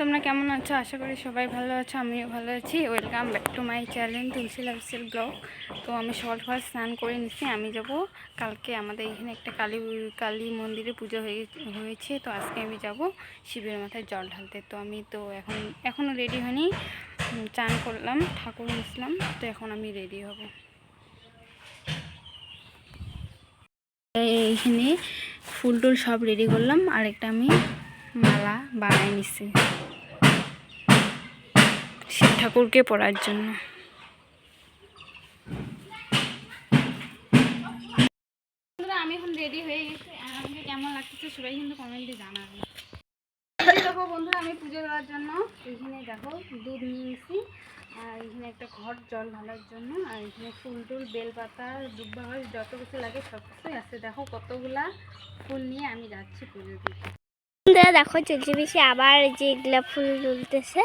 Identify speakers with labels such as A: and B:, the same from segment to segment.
A: তোমরা কেমন আছো? আশা করি সবাই ভালো আছো, আমিও ভালো আছি। Welcome back to my channel Tulsi lifestyle blog. তো আমি সকাল সকাল স্নান করে নিচ্ছি। আমি যাব কালকে আমাদের এখানে একটা কালী মন্দিরে পুজো হয়েছে। তো আজকে আমি যাব শিবের মাথায় জল ঢালতে। তো আমি তো এখনও রেডি হয়নি, চান করলাম, ঠাকুর মুছলাম। তো এখন আমি রেডি হব। এইখানে ফুল টুল সব রেডি করলাম, আর একটা আমি মালা বানাই নিছি শিব ঠাকুরকে পরার জন্য। আমি এখন রেডি হয়ে গেছি, আর আমাকে কেমন লাগতেছে সবাই কিন্তু কমেন্টে জানাবেন। দেখো বন্ধুরা, আমি পুজো দেওয়ার জন্য এখানে দেখো দুধ নিয়ে নিছি, আর এখানে একটা ঘট জল ঢালার জন্য, আর এখানে ফুল টুল বেলপাতা দুব্বা ঘাস যত কিছু লাগে সব কিছুই আছে। দেখো কতগুলা ফুল নিয়ে আমি যাচ্ছি পুজো দিতে।
B: দেখো চলছে বেশি আবার যে এগুলা ফুল তুলতেছে।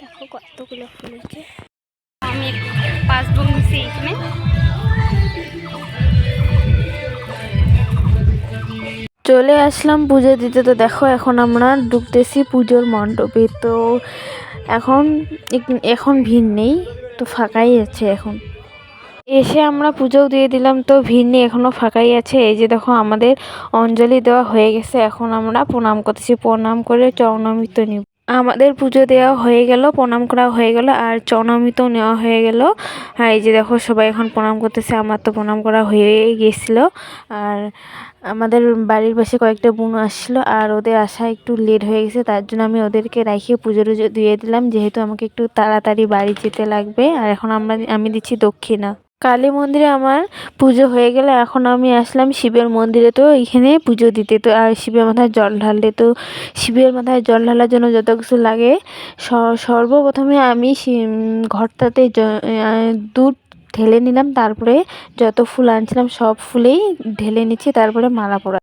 B: দেখো কতগুলো ফুল হচ্ছে।
A: আমি পাসবুক নিছি এখানে।
C: চলে আসলাম পুজো দিতে। তো দেখো এখন আমরা ঢুকতেছি পুজোর মণ্ডপে। তো এখন ভিড় নেই, তো ফাঁকাই আছে। এখন এসে আমরা পুজোও দিয়ে দিলাম, তো ভিড় নেই, এখনও ফাঁকাই আছে। এই যে দেখো আমাদের অঞ্জলি দেওয়া হয়ে গেছে। এখন আমরা প্রণাম করতেছি, প্রণাম করে চরণামৃত নিব। আমাদের পুজো দেওয়া হয়ে গেল, প্রণাম করা হয়ে গেল, আর চরণামৃত নেওয়া হয়ে গেল। আর এই যে দেখো সবাই এখন প্রণাম করতেছে। আমার তো প্রণাম করা হয়ে গেছিল। আর আমাদের বাড়ির পাশে কয়েকটা বোন আসছিলো, আর ওদের আসা একটু লেট হয়ে গেছে, তার জন্য আমি ওদেরকে রাখিয়ে পুজো টুজো দিয়ে দিলাম, যেহেতু আমাকে একটু তাড়াতাড়ি বাড়ি যেতে লাগবে। আর এখন আমি দিচ্ছি দক্ষিণা। কালী মন্দিরে আমার পুজো হয়ে গেলে এখন আমি আসলাম শিবের মন্দিরে, তো এখানে পুজো দিতে। তো আর শিবের মাথায় জল ঢালতে, তো শিবের মাথায় জল ঢালার জন্য যত কিছু লাগে সর্বপ্রথমে আমি ঘরটাতে দুধ ঢেলে নিলাম, তারপরে যত ফুল আনছিলাম সব ফুলেই ঢেলে নিচ্ছি, তারপরে মালা পরা।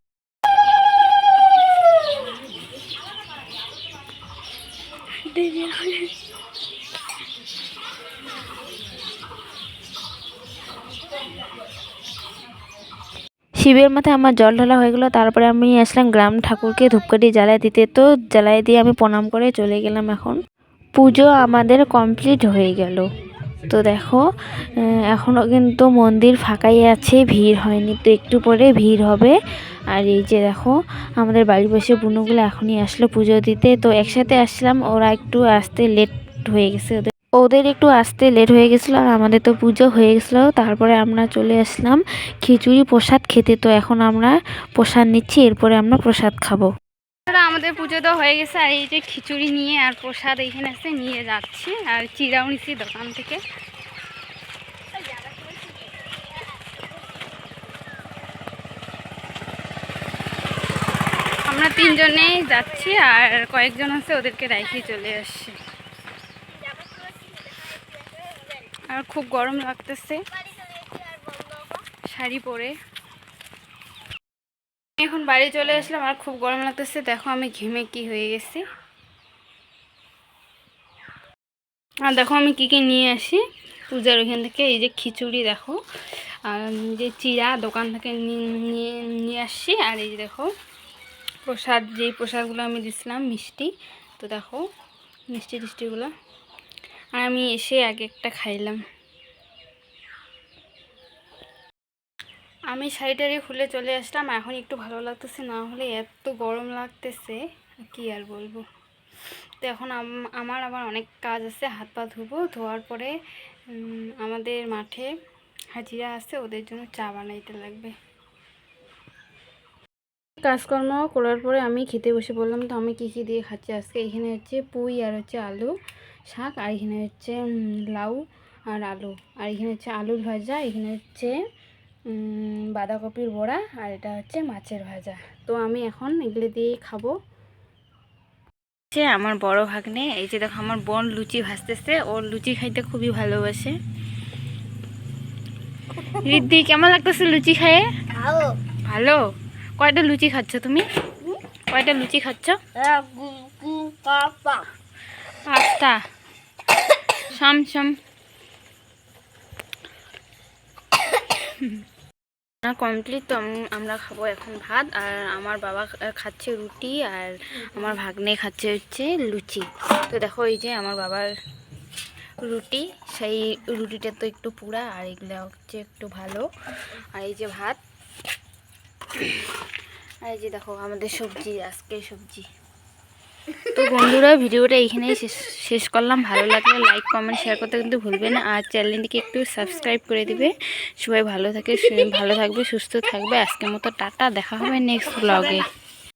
C: শিবের মাথায় আমার জল ঢালা হয়ে গেলো। তারপরে আমি আসলাম গ্রাম ঠাকুরকে ধূপকাঠি জ্বালাই দিতে। তো জ্বালাই দিয়ে আমি প্রণাম করে চলে গেলাম। এখন পুজো আমাদের কমপ্লিট হয়ে গেল। তো দেখো এখনও কিন্তু মন্দির ফাঁকাই আছে, ভিড় হয়নি। তো একটু পরে ভিড় হবে। আর এই যে দেখো আমাদের বাড়ির পাশে বুনুগুলো এখনই আসলো পুজো দিতে। তো একসাথে আসলাম, ওরা একটু আসতে লেট হয়ে গেছে, ওদের একটু আসতে লেট হয়ে গেছিলো, আর আমাদের তো পুজো হয়ে গেছিলো। তারপরে আমরা চলে আসলাম খিচুড়ি প্রসাদ খেতে। তো এখন আমরা প্রসাদ নিচ্ছি, এরপরে আমরা প্রসাদ খাবো।
A: আমাদের পুজো তো হয়ে গেছে, আর এই যে খিচুড়ি নিয়ে আর প্রসাদ এইখানে আছে নিয়ে যাচ্ছি, আর চিড়াও নিচ্ছি দোকান থেকে। আমরা তিনজনেই যাচ্ছি, আর কয়েকজন আছে ওদেরকে রাইখে চলে আসছি। আর খুব গরম লাগতেছে শাড়ি পরে। এখন বাড়ি চলে আসলাম, আর খুব গরম লাগতেছে। দেখো আমি ঘেমে কি হয়ে গেছি। আর দেখো আমি কি নিয়ে আসি পূজার ওইখান থেকে। এই যে খিচুড়ি দেখো, আর যে চিড়া দোকান থেকে নিয়ে আসছি। আর এই যে দেখো প্রসাদ, যেই প্রসাদগুলো আমি দিছিলাম মিষ্টি। তো দেখো মিষ্টি টিষ্টিগুলো, আর আমি এসে আগে একটা খাইলাম। আমি শাড়িটারি খুলে চলে আসলাম। এখন একটু ভালো লাগতেছে, না হলে এত গরম লাগতেছে কি আর বলবো। তো এখন আমার আবার অনেক কাজ আছে, হাত পা ধুবো। ধোয়ার পরে আমাদের মাঠে হাজিরা আছে, ওদের জন্য চা বানাইতে লাগবে। কাজকর্ম করার পরে আমি খেতে বসে বললাম। তো আমি কী দিয়ে খাচ্ছি আজকে, এখানে হচ্ছে পুঁই, আর হচ্ছে আলু শাক, আর এখানে হচ্ছে লাউ আর আলু, আর এখানে হচ্ছে আলুর ভাজা, এখানে হচ্ছে বাঁধাকপির বড়া, আর এটা হচ্ছে মাছের ভাজা। তো আমি এখন এগুলো দিয়েই খাবো। আমার বড় ভাগ্নে, এই যে দেখো আমার বোন লুচি ভাজতেছে, ওর লুচি খাইতে খুবই ভালোবাসে। রিদ্ধি কেমন লাগতেছে লুচি খাইয়ে? ভালো। কয়টা লুচি খাচ্ছ তুমি? কয়টা লুচি খাচ্ছ? 5টা। সাম রান্না কমপ্লিট। তো আমরা খাবো এখন ভাত, আর আমার বাবা খাচ্ছে রুটি, আর আমার ভাগ্নে খাচ্ছে হচ্ছে লুচি। তো দেখো এই যে আমার বাবার রুটি, সেই রুটিটা তো একটু পুরা, আর এগুলো হচ্ছে একটু ভালো। আর এই যে ভাত, আর এই যে দেখো আমাদের সবজি, আজকে সবজি। তো বন্ধুরা, ভিডিওটা এইখানেই শেষ করলাম। ভালো লাগলে লাইক কমেন্ট শেয়ার করতে কিন্তু ভুলবে না, আর চ্যানেলটিকে একটু সাবস্ক্রাইব করে দিবে। সবাই ভালো থাকবে, সুস্থ থাকবে। আজকের মতো টাটা, দেখা হবে নেক্সট ব্লগে।